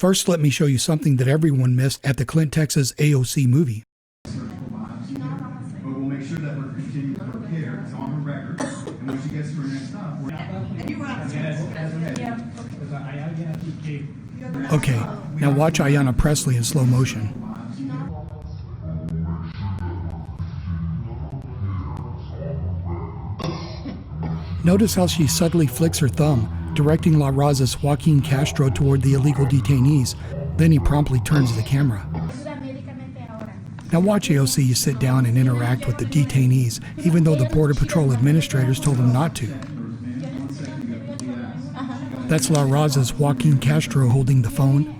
First, let me show you something that everyone missed at the Clint, Texas AOC movie. But we'll make sure that we're continuing to prepare. It's on her record. And when she gets to her next stop, Okay, now watch Ayanna Pressley in slow motion. Notice how she subtly flicks her thumb, directing La Raza's Joaquin Castro toward the illegal detainees. Then he promptly turns the camera. Now watch AOC sit down and interact with the detainees, even though the Border Patrol administrators told them not to. That's La Raza's Joaquin Castro holding the phone.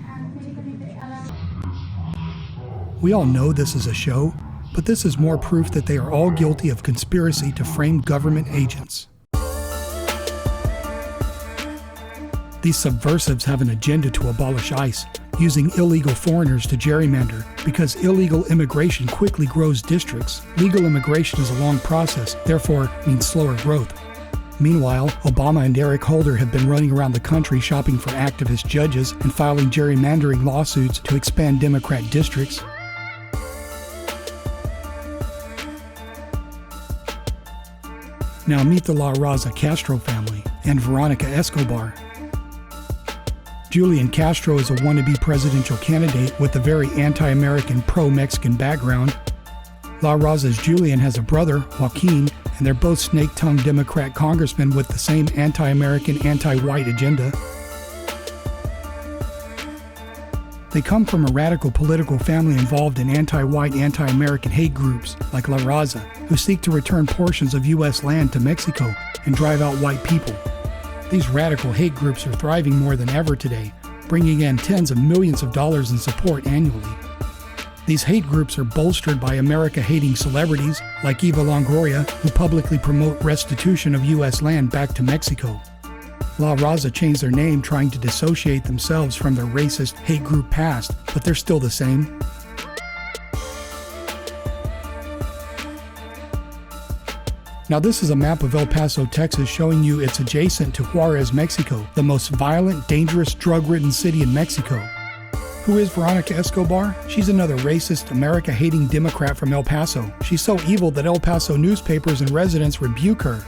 We all know this is a show, but this is more proof that they are all guilty of conspiracy to frame government agents. These subversives have an agenda to abolish ICE, using illegal foreigners to gerrymander. Because illegal immigration quickly grows districts, legal immigration is a long process, therefore means slower growth. Meanwhile, Obama and Eric Holder have been running around the country shopping for activist judges and filing gerrymandering lawsuits to expand Democrat districts. Now meet the La Raza Castro family and Veronica Escobar. Julian Castro is a wannabe presidential candidate with a very anti-American, pro-Mexican background. La Raza's Julian has a brother, Joaquin, and they're both snake-tongued Democrat congressmen with the same anti-American, anti-white agenda. They come from a radical political family involved in anti-white, anti-American hate groups like La Raza, who seek to return portions of U.S. land to Mexico and drive out white people. These radical hate groups are thriving more than ever today, bringing in tens of millions of dollars in support annually. These hate groups are bolstered by America-hating celebrities like Eva Longoria, who publicly promote restitution of U.S. land back to Mexico. La Raza changed their name trying to dissociate themselves from their racist hate group past, but they're still the same. Now this is a map of El Paso, Texas, showing you it's adjacent to Juarez, Mexico, the most violent, dangerous, drug-ridden city in Mexico. Who is Veronica Escobar? She's another racist, America-hating Democrat from El Paso. She's so evil that El Paso newspapers and residents rebuke her.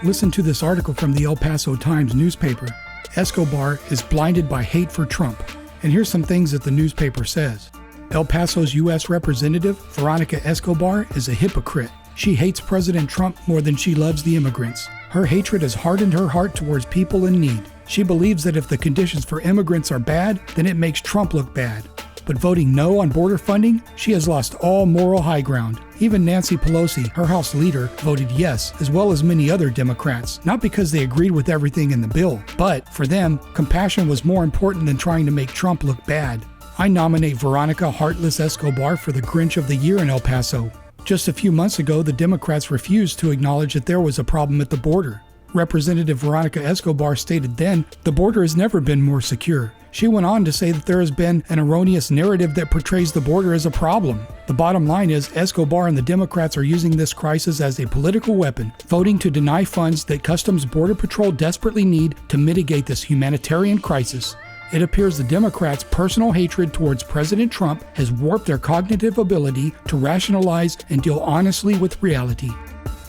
Listen to this article from the El Paso Times newspaper. Escobar is blinded by hate for Trump. And here's some things that the newspaper says. El Paso's U.S. representative, Veronica Escobar, is a hypocrite. She hates President Trump more than she loves the immigrants. Her hatred has hardened her heart towards people in need. She believes that if the conditions for immigrants are bad, then it makes Trump look bad. But voting no on border funding, she has lost all moral high ground. Even Nancy Pelosi, her House leader, voted yes, as well as many other Democrats, not because they agreed with everything in the bill, but for them, compassion was more important than trying to make Trump look bad. I nominate Veronica Heartless Escobar for the Grinch of the Year in El Paso. Just a few months ago, the Democrats refused to acknowledge that there was a problem at the border. Representative Veronica Escobar stated then, "The border has never been more secure." She went on to say that there has been an erroneous narrative that portrays the border as a problem. The bottom line is Escobar and the Democrats are using this crisis as a political weapon, voting to deny funds that Customs Border Patrol desperately need to mitigate this humanitarian crisis. It appears the Democrats' personal hatred towards President Trump has warped their cognitive ability to rationalize and deal honestly with reality.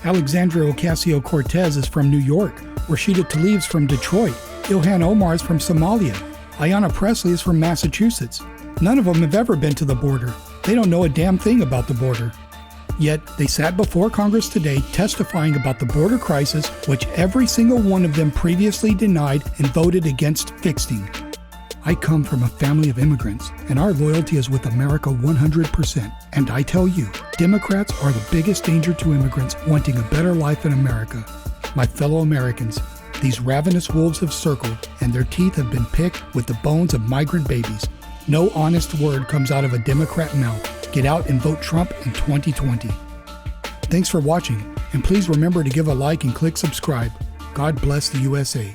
Alexandria Ocasio-Cortez is from New York. Rashida Tlaib's from Detroit. Ilhan Omar is from Somalia. Ayanna Pressley is from Massachusetts. None of them have ever been to the border. They don't know a damn thing about the border. Yet, they sat before Congress today testifying about the border crisis, which every single one of them previously denied and voted against fixing. I come from a family of immigrants, and our loyalty is with America 100%. And I tell you, Democrats are the biggest danger to immigrants wanting a better life in America. My fellow Americans, these ravenous wolves have circled, and their teeth have been picked with the bones of migrant babies. No honest word comes out of a Democrat mouth. Get out and vote Trump in 2020. Thanks for watching, and please remember to give a like and click subscribe. God bless the USA.